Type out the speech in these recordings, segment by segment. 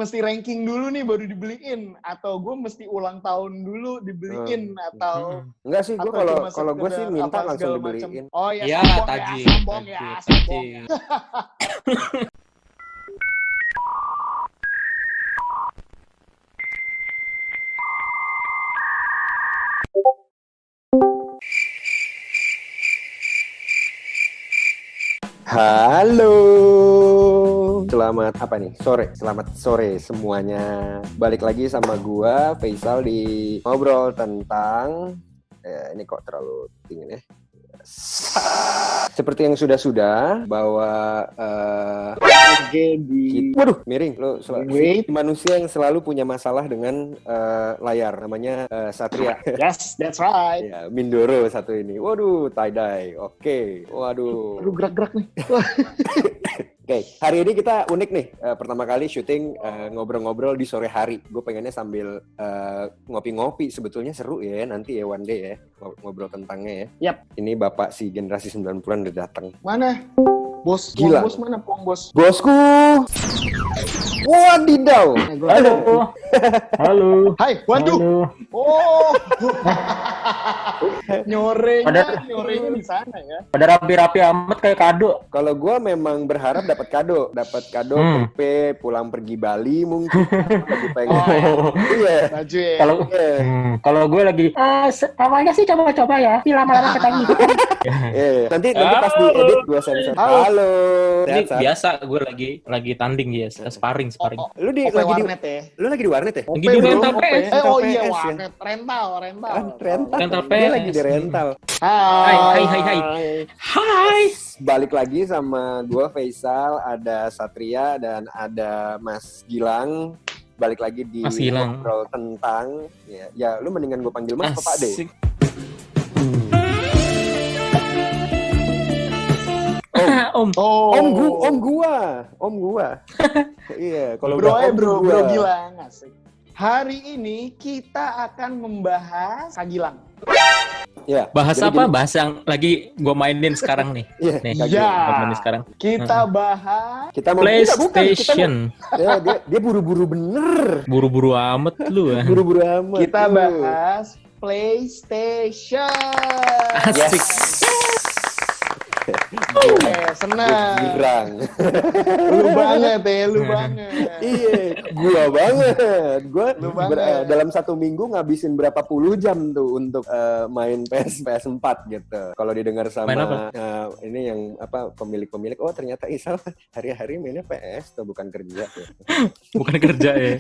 mesti ranking dulu nih baru dibeliin, atau gue mesti ulang tahun dulu dibeliin, atau enggak sih, gue kalau gue sih minta langsung dibeliin. Oh ya, Ya, sombong ya. Halo, selamat apa nih? Selamat sore semuanya. Balik lagi sama gua Faisal di ngobrol tentang ini kok terlalu dingin ya. Seperti yang sudah bahwa waduh, miring lo manusia yang selalu punya masalah dengan layar, namanya Satria. Yes, that's right. Ya, Mindoro satu ini. Waduh, tie-dye. Oke. Waduh. Aduh, gerak-gerak nih. Oke, hari ini kita unik nih. Pertama kali syuting ngobrol-ngobrol di sore hari. Gue pengennya sambil ngopi-ngopi. Sebetulnya seru ya nanti ya one day ya ngobrol tentangnya ya. Yap. Ini bapak si generasi 90-an udah datang. Mana? Bos, gila. Bos mana, Pong Bos? Bosku. Wadidaw. Halo. Halo. Hai, waduh. Halo. Oh. Nyorenya di sana ya. Pada rapi-rapi amat kayak kado. Kalau gue memang berharap dapat kado PP, pulang pergi Bali mungkin. Lagi pengen. Iya. Baju ya. Kalau gue lagi awalnya sih coba-coba ya, tapi lama-lama ketemu. Nanti pas diedit gue sensor. Halo. Ini biasa gue lagi tanding ya, sparring. Lu lagi warnet di ya? Lu lagi di warnet ya? Lagi di rental PS. Oh iya, warnet rental. Rental Dia PS. lagi di rental. Hai. Balik lagi sama gua Faisal, ada Satria dan ada Mas Gilang. Balik lagi di ngobrol tentang ya lu mendingan gua panggil Mas apa Pak deh. Om gua. Iya, kalau bro Gilang, asik. Hari ini kita akan membahas Kak Gilang. Ya. Bahas apa? Bahas yang lagi gue mainin sekarang nih. Mainin sekarang. Kita bahas PlayStation. Dia buru-buru bener. Buru-buru amat lu. Buru-buru amat. Kita bahas PlayStation. Asik. Senang. Girang. Lu banget. Iya, gua banget. Dalam 1 minggu ngabisin berapa puluh jam tuh untuk main PS4 gitu. Kalau didengar sama ini yang pemilik, oh ternyata Isal hari-hari mainnya PS tuh, bukan kerja ya. Bukan kerja ya.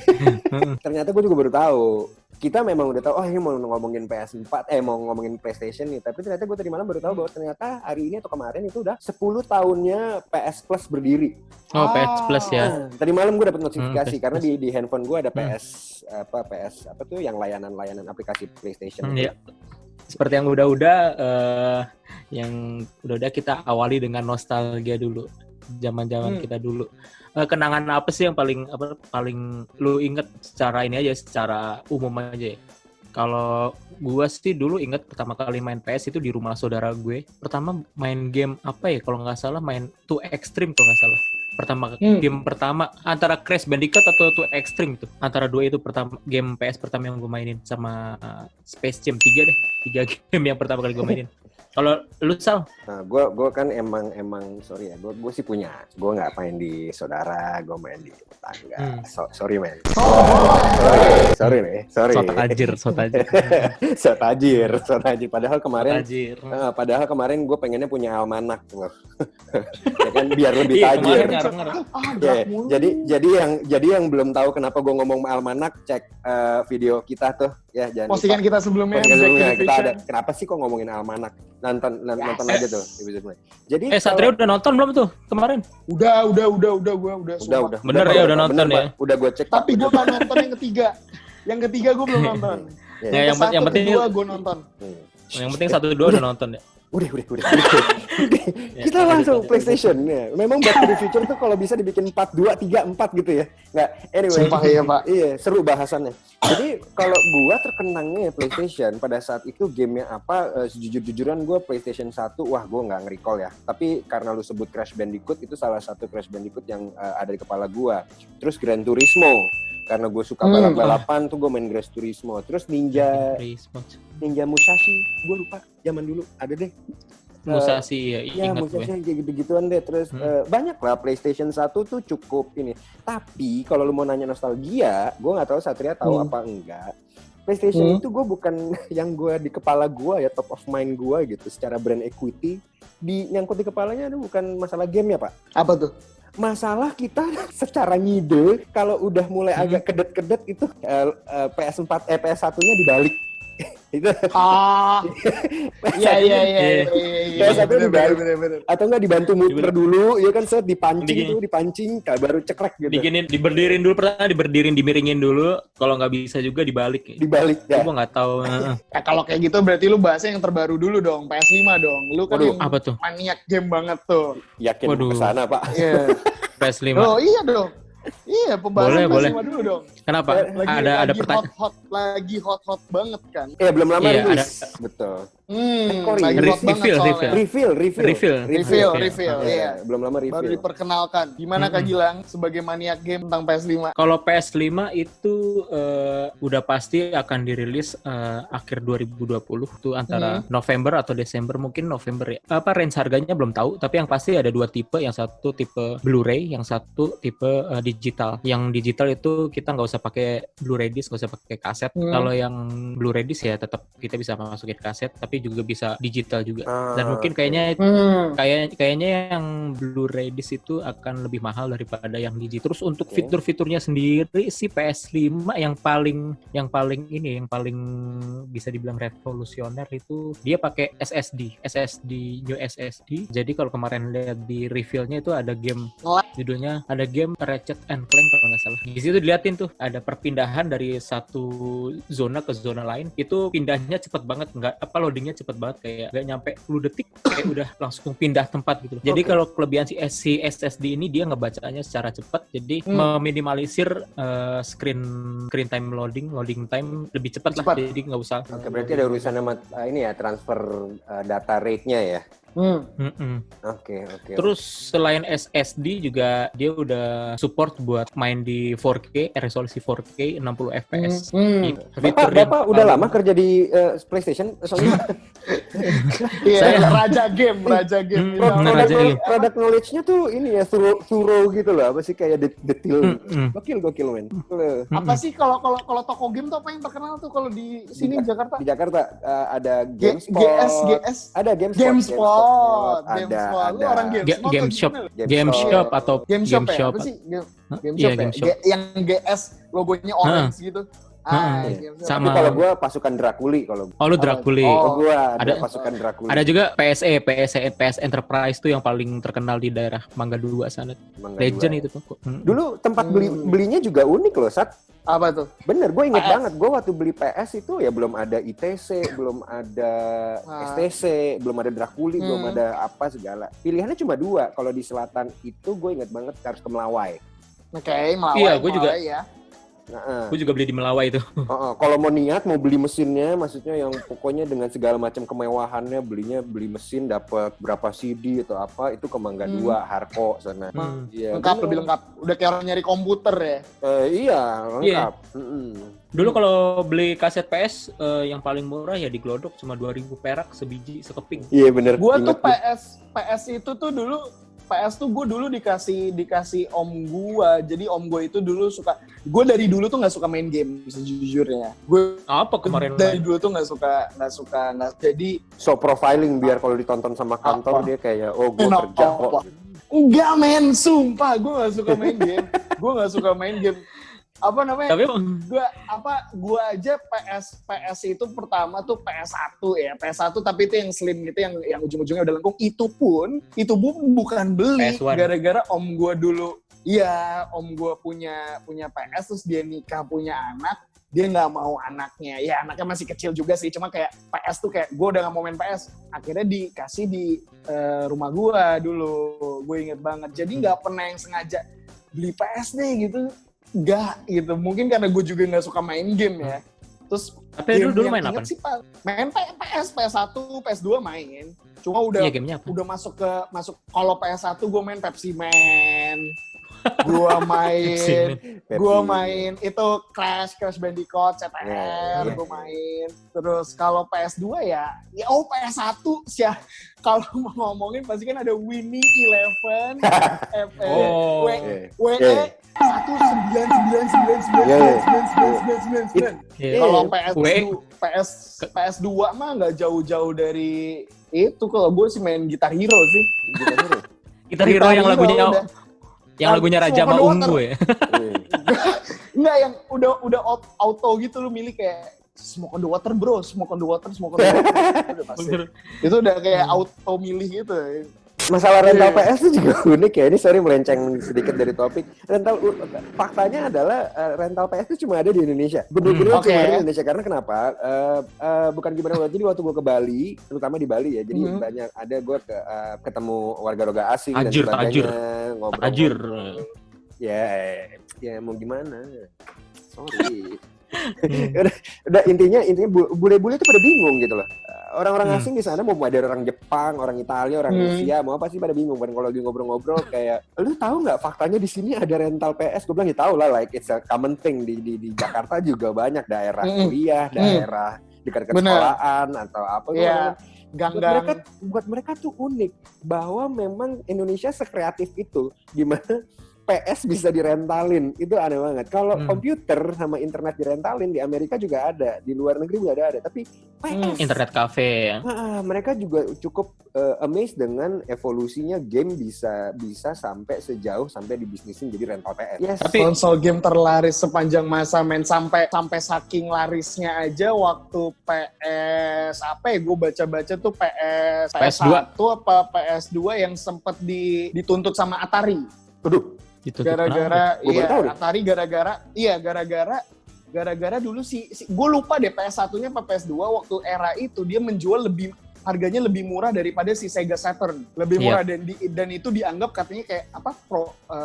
Ternyata gue juga baru tahu. Kita memang udah tahu, ini mau ngomongin PS4, mau ngomongin PlayStation nih. Tapi ternyata gue tadi malam baru tahu bahwa ternyata hari ini atau kemarin itu udah 10 tahunnya PS Plus berdiri. Oh, PS Plus ya. Tadi malam gue dapat notifikasi karena di handphone gue ada PS apa tuh yang layanan aplikasi PlayStation. Iya. Seperti yang udah kita awali dengan nostalgia dulu. Zaman-zaman kita dulu. Kenangan apa sih yang paling lu inget secara ini aja, secara umum aja ya? Kalau gua sih dulu inget pertama kali main PS itu di rumah saudara gue. Pertama main game apa ya? Kalau nggak salah main Too Extreme kalau nggak salah. Game pertama antara Crash Bandicoot atau Too Extreme itu. Antara dua itu game PS pertama yang gue mainin sama Space Jam 3 deh. 3 game yang pertama kali gue mainin. Kalau lu Sal? Nah, gue kan emang sorry ya, gue sih punya. Gue nggak main di saudara, gue main di tetangga. Sorry man. Sorry. Sotajir. Padahal kemarin gue pengennya punya almanak loh. Ya kan biar lebih tajir. Jadi yang belum tahu kenapa gue ngomong almanak, cek video kita tuh ya. Postingan kita sebelumnya. Kita ada. Kenapa sih kok ngomongin almanak? Nonton aja tuh episode mulai. Jadi Satria udah nonton belum tuh kemarin? Udah Bener ya udah nonton ya. Udah gue cek. Tapi gue nggak nonton yang ketiga. Yang ketiga gue belum nonton. Yang penting gue nonton. Yang penting 1-2 udah nonton ya. Udah. Kita langsung PlayStation ya. Memang Back to the Future tuh kalau bisa dibikin 4-2-3-4 gitu ya. Nggak, anyway. Sumpah ya, Pak. Iya, seru bahasannya. Jadi kalau gua terkenangnya ya PlayStation pada saat itu gamenya apa? Sejujur-jujuran gua PlayStation 1, wah gua nggak nge-recall ya. Tapi karena lu sebut Crash Bandicoot, itu salah satu Crash Bandicoot yang ada di kepala gua. Terus Gran Turismo. Karena gue suka balap-balapan tuh gue main Gran Turismo. Terus Ninja Musashi, gue lupa zaman dulu ada deh. Musashi ya, ingat gue. Musashi kayak gitu-gituan deh. Terus banyak lah PlayStation 1 tuh cukup ini. Tapi kalau lu mau nanya nostalgia, gue nggak tahu Satria tahu apa enggak. PlayStation itu gue bukan yang gue di kepala gue ya, top of mind gue gitu. Secara brand equity, nyangkut di kepalanya itu bukan masalah game ya Pak. Apa tuh? Masalah kita secara ngide kalau udah mulai agak kedet-kedet itu PS4 PS1-nya dibalik. Itu iya. PS1 dibalik. Atau enggak dibantu muter dulu, ya kan set dipancing baru cekrek gitu. Diberdiriin dulu, pertama dimiringin dulu, kalau nggak bisa juga dibalik. Dibalik ya. Gue nggak tahu. Kalau kayak gitu berarti lu bahasnya yang terbaru dulu dong, PS5 dong. Lu kan yang apa tuh? maniak game banget tuh. Yakin kesana Pak? Iya. PS5. Oh iya dong. Iya, pembahasan PS5 dulu dong. Kenapa? Ada pertanyaan. Lagi hot banget kan? Iya, belum lama rilis. Betul. Reveal. Iya. Belum lama reveal. Baru diperkenalkan. Gimana Kak Gilang sebagai maniak game tentang PS5? Kalau PS5 itu udah pasti akan dirilis akhir 2020 tuh antara November atau Desember, mungkin November ya. Range harganya belum tahu, tapi yang pasti ada dua tipe, yang satu tipe Blu-ray, yang satu tipe digital. Yang digital itu kita nggak usah pakai Blu-ray disc, nggak usah pakai kaset. Kalau yang Blu-ray disc ya tetap kita bisa masukin kaset, tapi juga bisa digital juga. Dan mungkin kayaknya yang Blu-ray disc itu akan lebih mahal daripada yang digital. Terus untuk fitur-fiturnya sendiri si PS5 yang paling bisa dibilang revolusioner itu dia pakai SSD new SSD. Jadi kalau kemarin lihat di reveal-nya itu ada game judulnya ada game Ratchet and Clank kalau nggak salah. Di situ diliatin tuh ada perpindahan dari satu zona ke zona lain. Itu pindahnya cepet banget, loadingnya cepet banget, kayak nggak nyampe 10 detik kayak udah langsung pindah tempat gitu. Jadi kalau kelebihan si SSD ini dia ngebacanya secara cepat, jadi meminimalisir screen time loading time lebih cepat lah. Jadi nggak usah. Oke, berarti ada urusan sama ini ya, transfer data rate-nya ya. Oke. Terus selain SSD juga dia udah support buat main di 4K, resolusi 4K 60 FPS. Bapak udah lama kerja di PlayStation soalnya. Iya, raja game. Product knowledge-nya tuh ini ya thorough gitu loh. Apa sih kayak detail. Gokil men. Apa sih kalau toko game tuh apa yang terkenal tuh kalau di sini di Jakarta? Di Jakarta ada GameSpot. GS. Ada GameSpot. Ada orang Game Shop atau Game Shop. Apa sih? Game Shop. Yang GS logonya orange gitu. Sama. Tapi kalau gue pasukan Draculi kalau. Lu Draculi. Gue ada pasukan Draculi. Ada juga PS Enterprise tuh yang paling terkenal di daerah Mangga 2 sana. Legend itu tuh. Dulu tempat belinya juga unik loh, Sat. Apa tuh? Bener, gue inget banget. Gue waktu beli PS itu ya belum ada ITC, belum ada STC, belum ada Draculi, belum ada apa segala. Pilihannya cuma 2. Kalau di selatan itu gue inget banget harus ke Melawai. Oke, Melawai. Iya, gue juga. Ya. Gue juga beli di Melawai itu. Kalau mau beli mesinnya, maksudnya yang pokoknya dengan segala macam kemewahannya, beli mesin dapat berapa CD atau apa, itu ke Mangga 2, Harko sana. Lengkap, lebih lengkap. Udah kayak orang nyari komputer ya. Iya, lengkap. Dulu kalau beli kaset PS yang paling murah ya di Glodok cuma 2.000 perak sebiji sekeping. Iya bener. Gua tuh PS itu tuh dulu gue dulu dikasih om gua. Jadi om gua itu dulu suka, gue dari dulu tuh nggak suka main game sejujurnya. Gue dari dulu tuh nggak suka jadi so profiling biar kalau ditonton sama kantor dia kayak gue kerja kok. Enggak men, sumpah gue nggak suka main game. Apa namanya? Tapi gue aja PS itu pertama tuh PS1 tapi itu yang slim gitu, yang ujung-ujungnya udah lengkung. Itu pun bukan beli PS1. Gara-gara om gue dulu. Iya, om gue punya PS, terus dia nikah punya anak. dia nggak mau anaknya, ya anaknya masih kecil juga sih, cuma kayak PS tuh kayak gue udah nggak mau main PS, akhirnya dikasih di rumah gue dulu, gue inget banget. Jadi nggak pernah yang sengaja beli PS deh gitu, nggak gitu. Mungkin karena gue juga nggak suka main game ya. Terus tapi dulu main apa? Sih, main PS, PS1, PS2 main. Cuma udah masuk kalau PS1 gue main Pepsi Man. Gue main itu Crash Bandicoot, CTR, gue main. Terus kalau PS2 ya PS1 sih ya. Kalau mau ngomongin pasti kan ada Winnie 11, WE 1999999. Kalau PS2 mah nggak jauh-jauh dari itu. Kalau gue sih main Guitar Hero sih. Guitar Hero yang lagunya Raja Ma Ungu ya. Enggak, yang udah auto gitu lu milih kayak Smoke on the Water bro, Smoke on the Water. Itu udah kayak auto milih gitu. Masalah rental PS itu juga unik ya. Ini sorry melenceng sedikit dari topik. Faktanya adalah rental PS itu cuma ada di Indonesia. Bener-bener cuma ada di Indonesia. Karena kenapa? Bukan gimana. Jadi waktu gue ke Bali, terutama di Bali ya. Jadi banyak ada gue ketemu warga asing dan sebagainya. Ngobrol. Ya mau gimana? Sorry. udah intinya bule-bule itu pada bingung gitu loh. Orang-orang asing di sana mau ada orang Jepang, orang Italia, orang Rusia, mau apa sih pada bingung. Kalau lagi ngobrol-ngobrol kayak, lu tahu nggak faktanya di sini ada rental PS? Gue bilang ya tahu lah, like it's a common thing di Jakarta juga banyak daerah kuliah, daerah dekat sekolahan atau apa. Gang-gang. Buat mereka tuh unik bahwa memang Indonesia sekreatif itu, gimana PS bisa direntalin, itu aneh banget. Kalau komputer sama internet direntalin di Amerika juga ada, di luar negeri juga ada. Tapi PS, internet cafe ya. Mereka juga cukup amazed dengan evolusinya game bisa sampai sejauh sampai dibisnisin jadi rental PS. Yes. Tapi konsol game terlaris sepanjang masa men, sampai saking larisnya aja waktu PS apa ya, gue baca-baca tuh PS1 apa PS2 yang sempat dituntut sama Atari. Aduh. Gara-gara Atari gara-gara dulu gue lupa deh PS1-nya apa PS2 waktu era itu dia menjual harganya lebih murah daripada si Sega Saturn. Lebih murah dan itu dianggap katanya kayak apa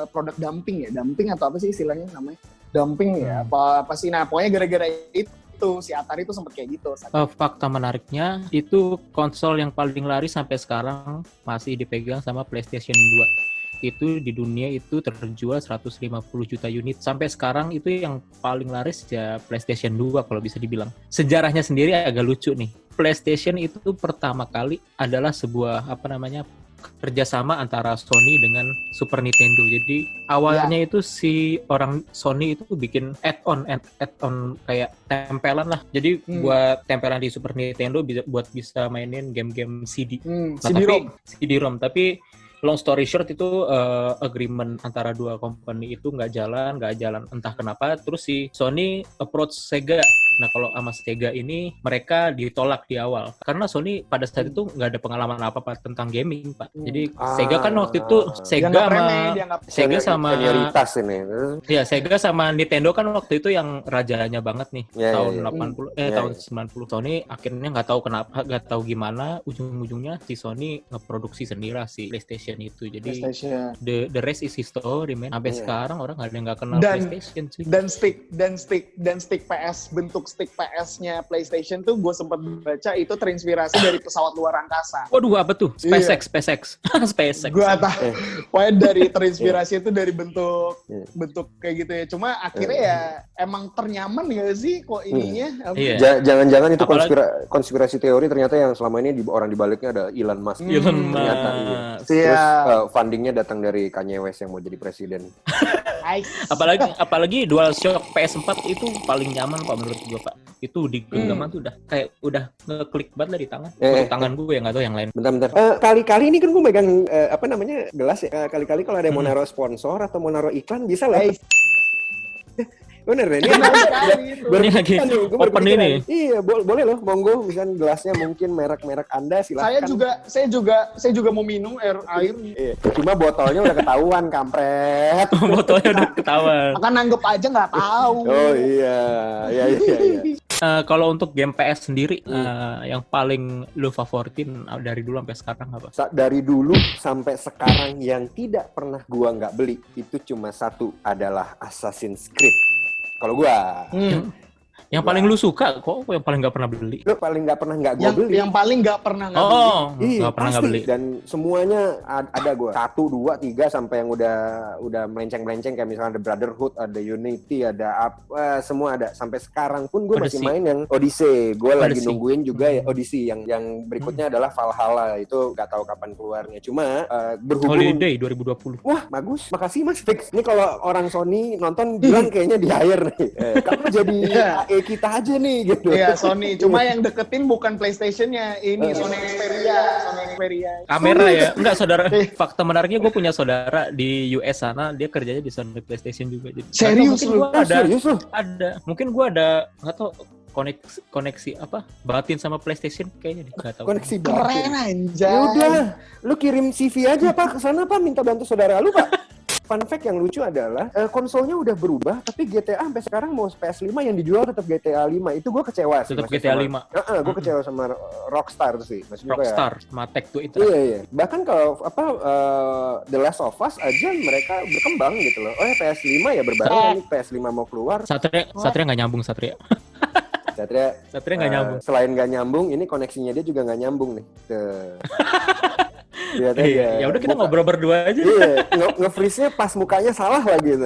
produk dumping atau apa sih istilahnya namanya? Dumping ya apa sih, nah pokoknya gara-gara itu si Atari itu sempat kayak gitu. Fakta menariknya itu konsol yang paling laris sampai sekarang masih dipegang sama PlayStation 2. Itu di dunia itu terjual 150 juta unit. Sampai sekarang itu yang paling laris ya PlayStation 2 kalau bisa dibilang. Sejarahnya sendiri agak lucu nih. PlayStation itu pertama kali adalah sebuah kerjasama antara Sony dengan Super Nintendo. Jadi awalnya itu si orang Sony itu bikin add-on kayak tempelan lah. Jadi buat tempelan di Super Nintendo buat bisa mainin game-game CD. CD-ROM. Tapi long story short itu agreement antara dua company itu nggak jalan entah kenapa. Terus si Sony approach Sega. Nah kalau sama Sega ini mereka ditolak di awal karena Sony pada saat itu nggak ada pengalaman apa-apa tentang gaming, Pak. Jadi Sega kan waktu itu Sega sama Nintendo kan waktu itu yang rajanya banget nih tahun 80 tahun 90. Sony akhirnya nggak tahu gimana ujung-ujungnya si Sony ngeproduksi sendiri si PlayStation itu. Jadi the rest is history, man. Sampai sekarang orang nggak kenal PlayStation cuy. Dan stick PS, bentuk stick PS-nya PlayStation tuh gue sempat baca itu terinspirasi dari pesawat luar angkasa. Waduh, apa tuh? SpaceX. SpaceX. Gue tahu. Pokoknya dari terinspirasi itu dari bentuk kayak gitu ya. Cuma akhirnya ya emang ternyaman gak sih kok ininya? Jangan-jangan itu konspirasi teori, ternyata yang selama ini orang dibaliknya ada Elon Musk. Ternyata terus fundingnya datang dari Kanye West yang mau jadi presiden. apalagi DualShock PS4 itu paling nyaman Pak menurut gue, Pak. Itu di genggaman tuh udah ngeklik banget lah di tangan. Tangan gue yang nggak tahu yang lain. Bentar. Kali-kali ini kan gue megang gelas ya. Kali-kali kalau ada yang mau naruh sponsor atau mau naruh iklan bisa lah. Bener ini Ini lagi open ini. Iya, boleh loh, monggo misalkan gelasnya mungkin merek-merek Anda silahkan. Saya juga mau minum air. Iya. Cuma botolnya udah ketahuan, kampret. Botolnya udah ketahuan. Akan nanggep aja nggak tahu. Oh iya. Kalau untuk game PS sendiri, yang paling lu favoritin dari dulu sampai sekarang apa? Dari dulu sampai sekarang yang tidak pernah gua nggak beli itu cuma satu, adalah Assassin's Creed. Kalau gua. Yang paling lu suka kok yang paling nggak pernah beli? Lu paling nggak pernah nggak gua beli. Yang paling nggak pernah nggak beli. Iya, nggak pernah nggak beli. Dan semuanya ada gua. 1, 2, 3 sampai yang udah melenceng-melenceng kayak misalnya ada Brotherhood, ada Unity, ada apa, semua ada. Sampai sekarang pun gua masih main yang Odyssey. Gua lagi nungguin juga ya Odyssey yang berikutnya adalah Valhalla. Itu nggak tahu kapan keluarnya. Cuma berhubung Holiday 2020. Wah, bagus. Makasih Mas Fix. Ini kalau orang Sony nonton bilang kayaknya di hire nih. Kamu jadi AE kita aja nih gitu. Iya, Sony. Cuma yang deketin bukan PlayStation-nya, ini Sony Xperia. Kamera ya? Enggak, saudara. Fakta menariknya gue punya saudara di US sana, dia kerjanya di Sony PlayStation juga. Jadi, serius lu? Ada. Mungkin gue ada, nggak tahu koneksi apa batin sama PlayStation kayaknya nggak tahu. Koneksi batin. Keren anjay. Ya udah, lu kirim CV aja Pak ke sana Pak, minta bantu saudara lu Pak. Fun fact yang lucu adalah konsolnya udah berubah, tapi GTA sampai sekarang mau PS5 yang dijual tetap GTA 5. Itu gue kecewa sih. Tetap GTA 5. Gue kecewa sama Rockstar sih. Maksudnya Rockstar, sama Take-Two itu. Iya. Bahkan kalau The Last of Us aja mereka berkembang gitu loh. Oh ya PS5 ya berbarengan PS5 mau keluar. Satria nggak nyambung Satria. Satria nggak nyambung. Selain nggak nyambung, ini koneksinya dia juga nggak nyambung nih. Ya udah kita ngobrol berdua aja. Iya, nge-freeze-nya pas mukanya salah lagi gitu.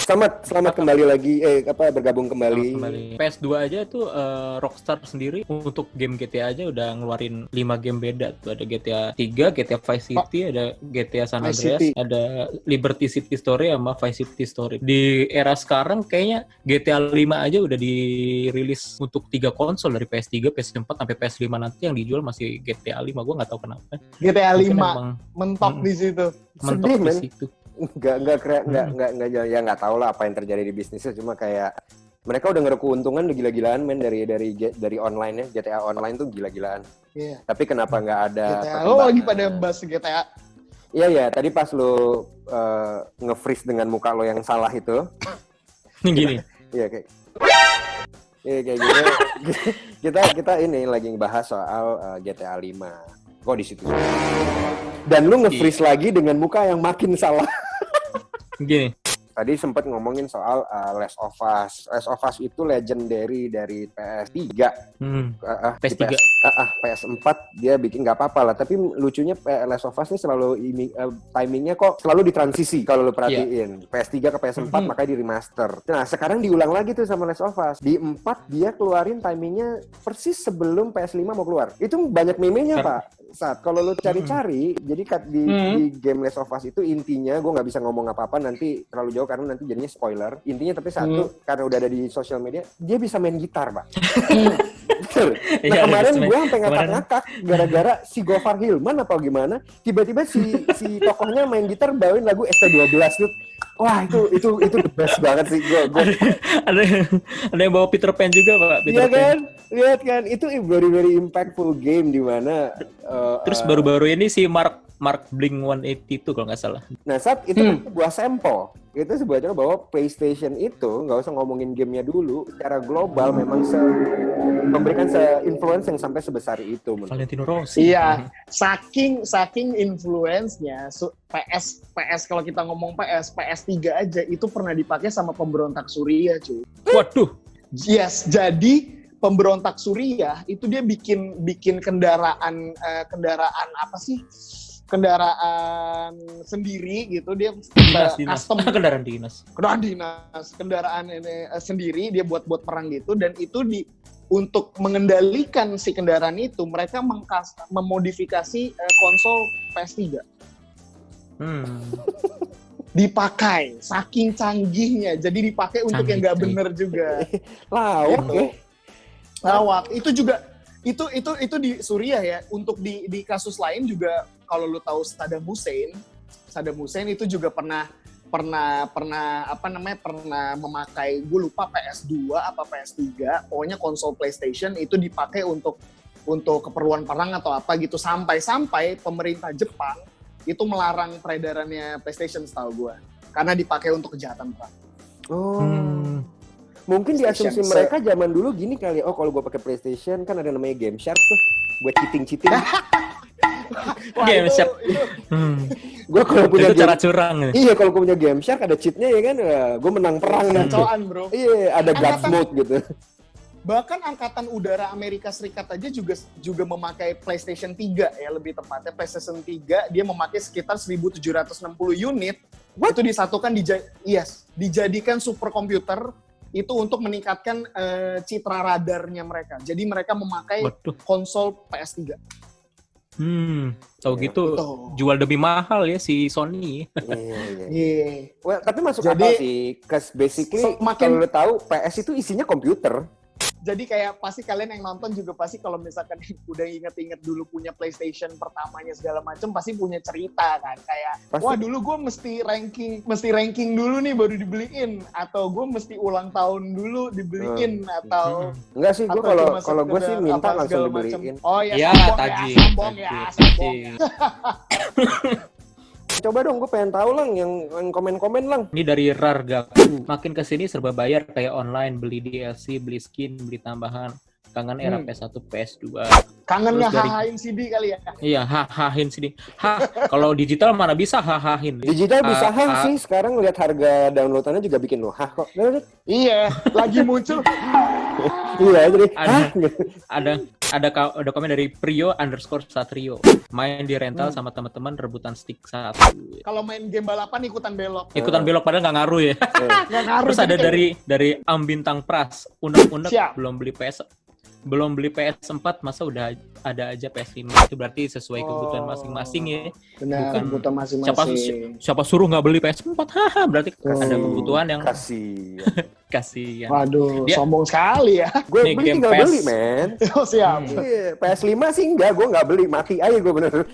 Selamat kembali lagi bergabung kembali. PS2 aja tuh Rockstar sendiri untuk game GTA aja udah ngeluarin 5 game beda tuh. Ada GTA 3, GTA Vice City, ada GTA San Andreas, ada Liberty City Story sama Vice City Story. Di era sekarang kayaknya GTA 5 aja udah dirilis untuk 3 konsol dari PS3, PS4 sampai PS5 nanti yang dijual masih GTA 5. Gua nggak tahu kenapa. GTA 5 mentok di situ. Mentok di situ. Nggak tahu lah apa yang terjadi di bisnisnya, cuma kayak mereka udah ngeruk keuntungan udah gila-gilaan men dari online-nya. GTA online tuh gila-gilaan. Iya. Tapi kenapa nggak ada GTA? Lagi pada bahas GTA. Iya, tadi pas lo nge-freeze dengan muka lo yang salah itu. Gini. Iya kayak gini. Kita ini lagi bahas soal GTA 5. Kok di situ? Dan lu nge-freeze lagi dengan muka yang makin salah. Gini. Tadi sempat ngomongin soal Last of Us. Last of Us itu legendary dari PS3. PS3. PS4 dia bikin nggak apa-apa lah. Tapi lucunya Last of Us ini selalu timingnya kok selalu ditransisi kalau lu perhatiin. PS3 ke PS4 makanya di remaster. Nah sekarang diulang lagi tuh sama Last of Us. Di 4 dia keluarin timingnya persis sebelum PS5 mau keluar. Itu banyak meme-nya Pak. Saat kalau lu cari-cari, jadi di game Last of Us itu intinya gue nggak bisa ngomong apa-apa nanti terlalu jauh karena nanti jadinya spoiler. Intinya tapi satu karena udah ada di sosial media, dia bisa main gitar, Pak. Nah kemarin gue sampai ngakak-ngakak gara-gara si Gofar Hilman apa gimana, tiba-tiba si tokohnya main gitar bawain lagu ST12 tuh. Wah itu the best banget sih gue. Ada yang bawa Peter Pan juga Pak. Iya kan, lihat kan itu very impactful game di mana. Terus baru-baru ini si Mark Blink 182 kalau nggak salah. Nah saat itu sebuah sampel. Itu sebuah contoh bahwa PlayStation itu nggak usah ngomongin gamenya dulu, secara global memang memberikan influence yang sampai sebesar itu. Valentino Rossi. Iya, saking influence-nya PS kalau kita ngomong PS3 aja itu pernah dipakai sama pemberontak Suriah, cuy. Waduh. Yes, jadi pemberontak Suriah itu dia bikin kendaraan apa sih? Kendaraan sendiri gitu, dia custom kendaraan dinas kendaraan ini sendiri dia buat perang gitu, dan itu untuk mengendalikan si kendaraan itu mereka memodifikasi konsol PS3 dipakai saking canggihnya, jadi dipakai untuk yang nggak bener juga. Lawak itu juga itu di Suriah ya. Untuk di kasus lain juga, kalau lu tahu Saddam Hussein itu juga pernah pernah memakai, gue lupa PS2 apa PS3, pokoknya konsol PlayStation itu dipakai untuk keperluan perang atau apa gitu, sampai pemerintah Jepang itu melarang peredarannya PlayStation setahu gue karena dipakai untuk kejahatan perang. Mungkin di asumsi mereka zaman dulu gini kali, kalau gue pakai PlayStation kan ada namanya Game Shark tuh buat cheating. Game Shark. Gue kalau punya itu cara curang. Iya, kalau gue punya Game Shark ada cheatnya ya kan, gue menang perang. Gacoan, bro. Iya, ada God mode gitu. Bahkan Angkatan Udara Amerika Serikat aja juga memakai PlayStation 3 ya, lebih tepatnya PlayStation 3 dia memakai sekitar 1760 unit. Itu disatukan dijadikan superkomputer itu untuk meningkatkan citra radarnya mereka. Jadi mereka memakai konsol PS3. Tahu gitu jual lebih mahal ya si Sony. Iya. Well, tapi masuk akal sih, cause basically kalau lo tahu PS itu isinya komputer. Jadi kayak pasti kalian yang nonton juga pasti kalau misalkan udah inget-inget dulu punya PlayStation pertamanya segala macam pasti punya cerita kan, kayak pasti. Wah dulu gue mesti ranking dulu nih baru dibeliin, atau gue mesti ulang tahun dulu dibeliin, atau enggak sih, gue kalau gue sih minta langsung dibeliin. Oh ya, sombong ya. Coba dong, gue pengen tahu lang yang komen-komen lang. Ini dari Rarga. Makin kesini serba bayar, kayak online, beli DLC, beli skin, beli tambahan. Kangen era PS1, PS2. Kangennya hahain CD kali ya? Iya, hahain CD. Kalau digital mana bisa hahain? Digital bisa sih. Sekarang lihat harga downloadannya juga bikin lo kok. Iya, lagi muncul. Iya, jadi ada komen dari Prio_Satrio. Main di rental sama teman-teman rebutan stick 1. Kalau main game balapan ikutan belok. Ikutan belok padahal nggak ngaruh ya. Nggak ngaruh. Terus ada dari Bintang Pras. Unek-unek belum beli PS4 masa udah ada aja PS5. Itu berarti sesuai kebutuhan masing-masing ya. Benar, kebutuhan masing-masing. Siapa suruh nggak beli PS4? Berarti ada kebutuhan yang kasih. Waduh, sombong sekali ya. Gue tinggal beli, men. Siap. PS5 sih enggak, gue nggak beli, mati aja gue bener.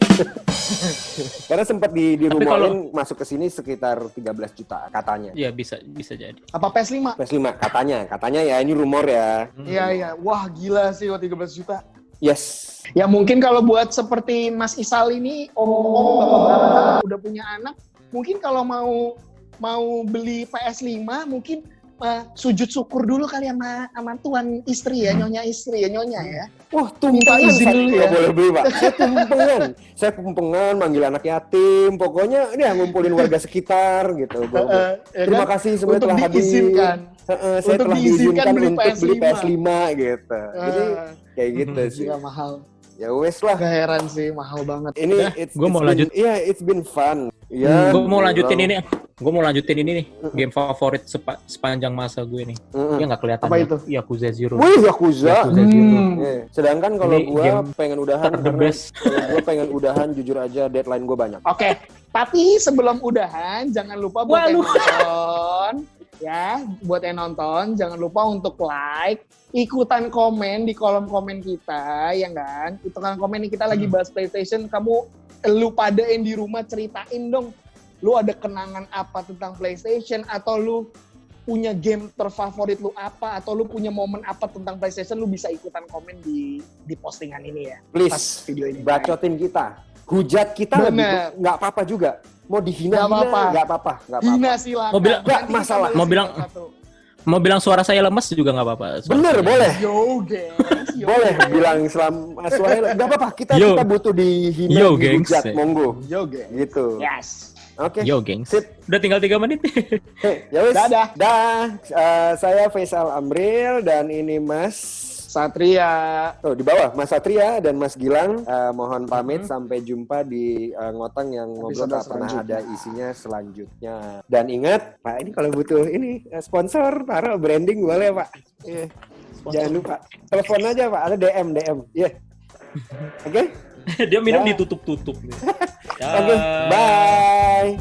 Karena sempat dirumorin masuk ke sini sekitar 13 juta katanya. Iya, bisa jadi. Apa PS5? PS5 katanya ya, ini rumor ya. Iya. Wah, gila sih 13 juta. Yes. Ya mungkin kalau buat seperti Mas Isal ini, om-om bapak-bapak udah punya anak, mungkin kalau mau beli PS5 mungkin sujud syukur dulu kali sama tuan istri ya, nyonya ya. Wah, tumpengan izin dulu ya. Boleh beli, Pak. Saya tumpengan manggil anak yatim. Pokoknya ini ngumpulin warga sekitar gitu. Terima kasih semua telah hadir. Saya telah diizinkan untuk beli PS5 gitu. Jadi kayak gitu sih. Iya, mahal. Ya wes lah. Gak heran sih, mahal banget. Ini gue mau lanjut. Iya, it's been fun. Ya. Gue mau lanjutin ini nih. Game favorit sepanjang masa gue nih. Dia nggak kelihatan. Apa itu? Yakuza Zero. Wih, Yakuza Zero. Sedangkan kalau gue pengen udahan, gue pengen udahan jujur aja deadline gue banyak. Oke. Tapi sebelum udahan, jangan lupa buat yang nonton. Ya, buat yang nonton, jangan lupa untuk like, ikutan komen di kolom komen kita, ya kan? Ikutan komen nih, kita lagi bahas PlayStation, lu pada yang di rumah ceritain dong, lu ada kenangan apa tentang PlayStation, atau lu punya game terfavorit lu apa, atau lu punya momen apa tentang PlayStation, lu bisa ikutan komen di postingan ini ya. Please, pas video ini bacotin kita, hujat kita, nggak apa-apa juga. Mau dihina nggak apa-apa. Hina silakan. Mau bilang suara saya lemes juga nggak apa-apa. Bener, boleh. Yo, gengs. Boleh bilang suara nggak apa-apa. Kita butuh dihina, dihujat, monggo. Yo, gengs. Gitu. Yes. Oke. Yo, gengs. Udah tinggal 3 menit. Ya wis. Dah. Saya Faisal Amril dan ini Mas Satria. Di bawah Mas Satria dan Mas Gilang. Mohon pamit, sampai jumpa di Ngotang yang ngobrol tak pernah ada isinya selanjutnya. Dan ingat, Pak, ini kalau butuh ini sponsor, taruh branding boleh, Pak. Yeah. Jangan lupa. Telepon aja, Pak. Ada DM. Yeah. Oke? Dia minum ditutup-tutup. Oke, bye.